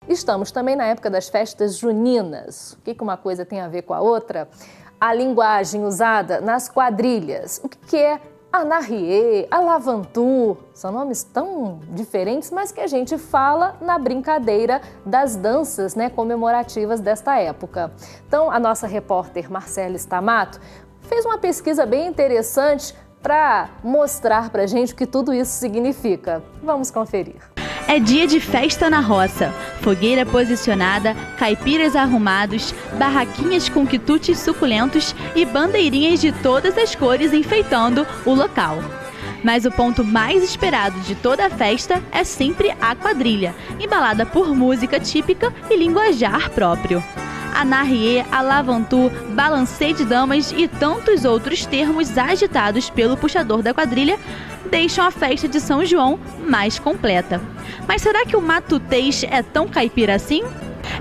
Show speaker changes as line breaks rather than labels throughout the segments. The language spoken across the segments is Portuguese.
Estamos também na época das festas juninas. O que uma coisa tem a ver com a outra? A linguagem usada nas quadrilhas. O que é anarrié, alavantu? São nomes tão diferentes, mas que a gente fala na brincadeira das danças, né, comemorativas desta época. Então, a nossa repórter Marcela Stamato fez uma pesquisa bem interessante para mostrar para a gente o que tudo isso significa. Vamos conferir.
É dia de festa na roça. Fogueira posicionada, caipiras arrumados, barraquinhas com quitutes suculentos e bandeirinhas de todas as cores enfeitando o local. Mas o ponto mais esperado de toda a festa é sempre a quadrilha, embalada por música típica e linguajar próprio. Anarrié, alavantu, balancê de damas e tantos outros termos agitados pelo puxador da quadrilha deixam a festa de São João mais completa. Mas será que o matutês é tão caipira assim?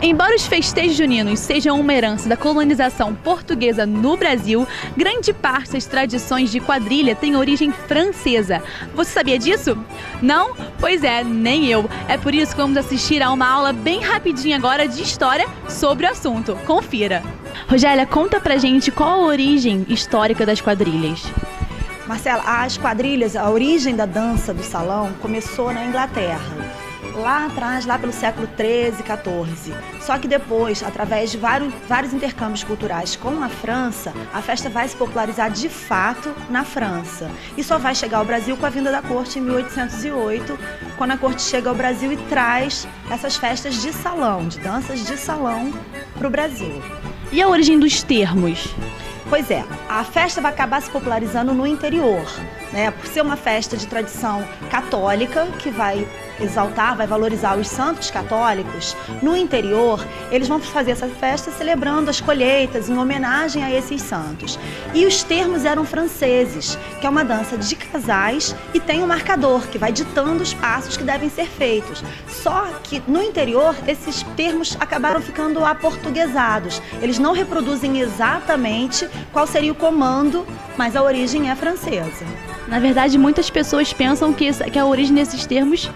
Embora os festejos juninos sejam uma herança da colonização portuguesa no Brasil, grande parte das tradições de quadrilha tem origem francesa. Você sabia disso? Não? Pois é, nem eu. É por isso que vamos assistir a uma aula bem rapidinha agora de história sobre o assunto. Confira! Rogélia, conta pra gente qual a origem histórica das quadrilhas.
Marcela, as quadrilhas, a origem da dança do salão começou na Inglaterra. Lá atrás, lá pelo século XIII, XIV. Só que depois, através de vários intercâmbios culturais com a França, a festa vai se popularizar de fato na França. E só vai chegar ao Brasil com a vinda da corte em 1808, quando a corte chega ao Brasil e traz essas festas de salão, de danças de salão para o Brasil.
E a origem dos termos?
Pois é, a festa vai acabar se popularizando no interior, né? Por ser uma festa de tradição católica, que vai exaltar, vai valorizar os santos católicos. No interior, eles vão fazer essa festa celebrando as colheitas, em homenagem a esses santos. E os termos eram franceses, que é uma dança de casais e tem um marcador, que vai ditando os passos que devem ser feitos. Só que no interior, esses termos acabaram ficando aportuguesados. Eles não reproduzem exatamente qual seria o comando, mas a origem é francesa.
Na verdade, muitas pessoas pensam que a origem desses termos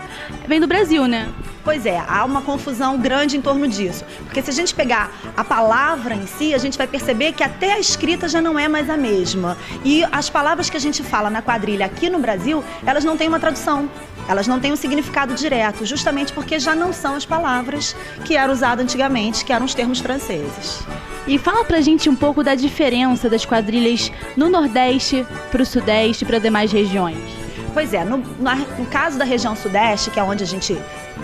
vem do Brasil, né?
Pois é, há uma confusão grande em torno disso. Porque se a gente pegar a palavra em si, a gente vai perceber que até a escrita já não é mais a mesma. E as palavras que a gente fala na quadrilha aqui no Brasil, elas não têm uma tradução. Elas não têm um significado direto, justamente porque já não são as palavras que eram usadas antigamente, que eram os termos franceses.
E fala pra gente um pouco da diferença das quadrilhas no Nordeste, pro Sudeste e para demais regiões.
Pois é, no caso da região Sudeste, que é onde a gente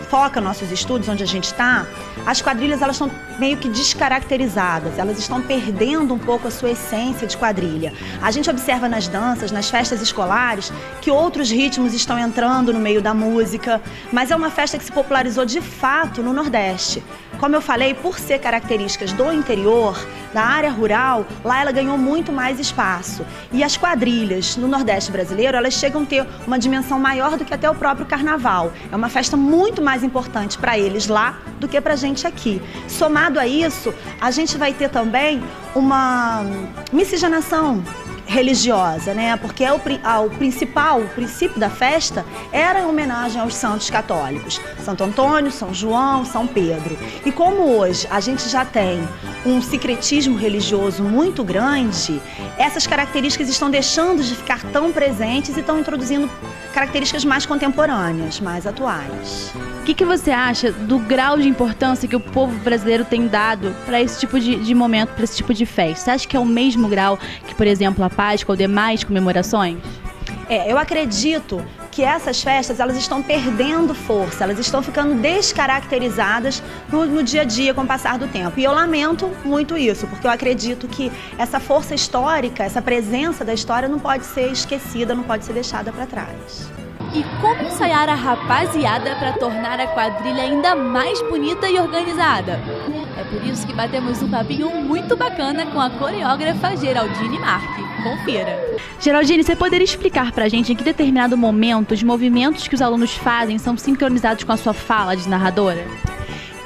foca nossos estudos, onde a gente está, as quadrilhas elas estão meio que descaracterizadas, elas estão perdendo um pouco a sua essência de quadrilha. A gente observa nas danças, nas festas escolares, que outros ritmos estão entrando no meio da música, mas é uma festa que se popularizou de fato no Nordeste. Como eu falei, por ser características do interior, da área rural, lá ela ganhou muito mais espaço. E as quadrilhas no Nordeste brasileiro, elas chegam a ter uma dimensão maior do que até o próprio carnaval. É uma festa muito mais importante para eles lá do que para a gente aqui. Somado a isso, a gente vai ter também uma miscigenação religiosa, né? Porque o princípio da festa era em homenagem aos santos católicos, Santo Antônio, São João, São Pedro. E como hoje a gente já tem um sincretismo religioso muito grande, essas características estão deixando de ficar tão presentes e estão introduzindo características mais contemporâneas, mais atuais.
O que você acha do grau de importância que o povo brasileiro tem dado para esse tipo de momento, para esse tipo de festa? Você acha que é o mesmo grau que, por exemplo, a Páscoa ou demais comemorações?
Eu acredito que essas festas elas estão perdendo força, elas estão ficando descaracterizadas no dia a dia com o passar do tempo. E eu lamento muito isso, porque eu acredito que essa força histórica, essa presença da história não pode ser esquecida, não pode ser deixada para trás.
E como ensaiar a rapaziada para tornar a quadrilha ainda mais bonita e organizada? É por isso que batemos um papinho muito bacana com a coreógrafa Geraldine Marque. Confira! Geraldine, você poderia explicar pra gente em que determinado momento os movimentos que os alunos fazem são sincronizados com a sua fala de narradora?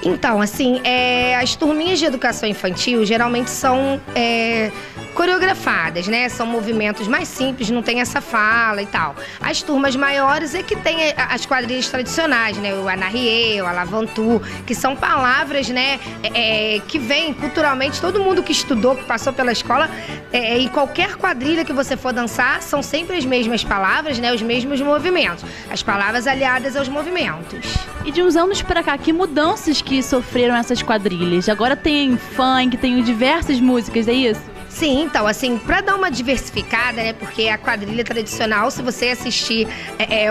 Então, assim, as turminhas de educação infantil geralmente são coreografadas, né? São movimentos mais simples, não tem essa fala e tal. As turmas maiores é que tem as quadrilhas tradicionais, né? O Anarriê, o Alavantu, que são palavras, né? Que vem culturalmente, todo mundo que estudou, que passou pela escola, em qualquer quadrilha que você for dançar, são sempre as mesmas palavras, né? Os mesmos movimentos. As palavras aliadas aos movimentos.
E de uns anos pra cá, que mudanças que sofreram essas quadrilhas? Agora tem funk, tem diversas músicas, é isso?
Sim, então, assim, pra dar uma diversificada, né, porque a quadrilha tradicional, se você assistir é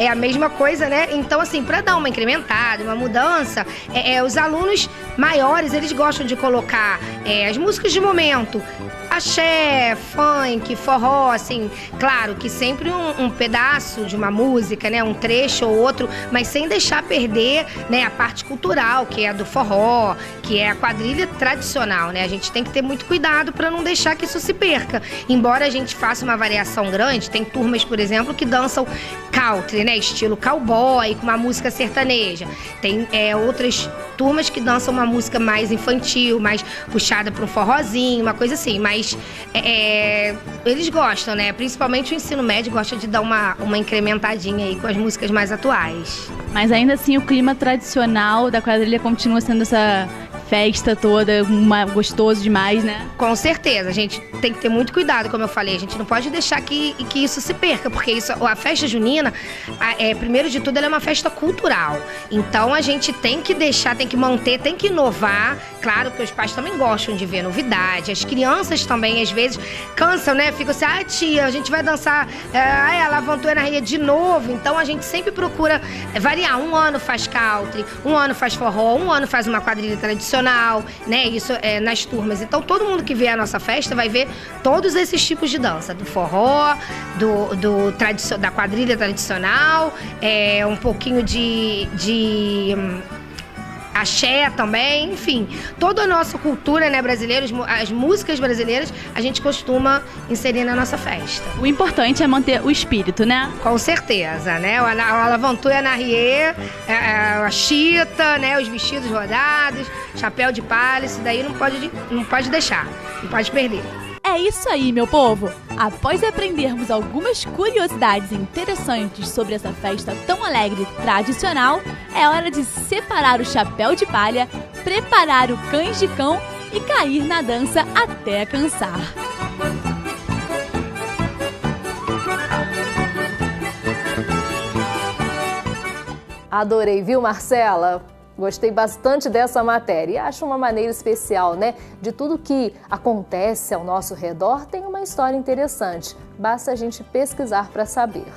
a mesma coisa, né, então, assim, pra dar uma incrementada, uma mudança, os alunos maiores, eles gostam de colocar as músicas de momento, axé, funk, forró, assim, claro que sempre um pedaço de uma música, né, um trecho ou outro, mas sem deixar perder, né, a parte cultural, que é a do forró, que é a quadrilha tradicional, né, a gente tem que ter muito cuidado para não deixar que isso se perca. Embora a gente faça uma variação grande, tem turmas, por exemplo, que dançam country, né, estilo cowboy, com uma música sertaneja. Tem outras turmas que dançam uma música mais infantil, mais puxada para um forrozinho, uma coisa assim, mas eles gostam, né? Principalmente o ensino médio gosta de dar uma incrementadinha aí com as músicas mais atuais.
Mas ainda assim o clima tradicional da quadrilha continua sendo essa festa toda, gostoso demais, né?
Com certeza, a gente tem que ter muito cuidado, como eu falei, a gente não pode deixar que isso se perca, porque a festa junina, primeiro de tudo, ela é uma festa cultural, então a gente tem que deixar, tem que manter, tem que inovar, claro que os pais também gostam de ver novidade, as crianças também, às vezes, cansam, né? Ficam assim, tia, a gente vai dançar a Alavantu na Ria de novo, então a gente sempre procura variar, um ano faz country, um ano faz forró, um ano faz uma quadrilha tradicional, né? Isso nas turmas. Então todo mundo que vier à nossa festa vai ver todos esses tipos de dança, do forró, da quadrilha tradicional, um pouquinho de axé também, enfim, toda a nossa cultura, né, brasileira, as músicas brasileiras, a gente costuma inserir na nossa festa.
O importante é manter o espírito, né?
Com certeza, né? O Alavantu e a Anarriê, a chita, né? Os vestidos rodados, chapéu de palha, isso daí não pode deixar, não pode perder.
É isso aí, meu povo! Após aprendermos algumas curiosidades interessantes sobre essa festa tão alegre e tradicional, é hora de separar o chapéu de palha, preparar o canjicão e cair na dança até cansar.
Adorei, viu, Marcela? Gostei bastante dessa matéria e acho uma maneira especial, né? De tudo que acontece ao nosso redor tem uma história interessante. Basta a gente pesquisar para saber.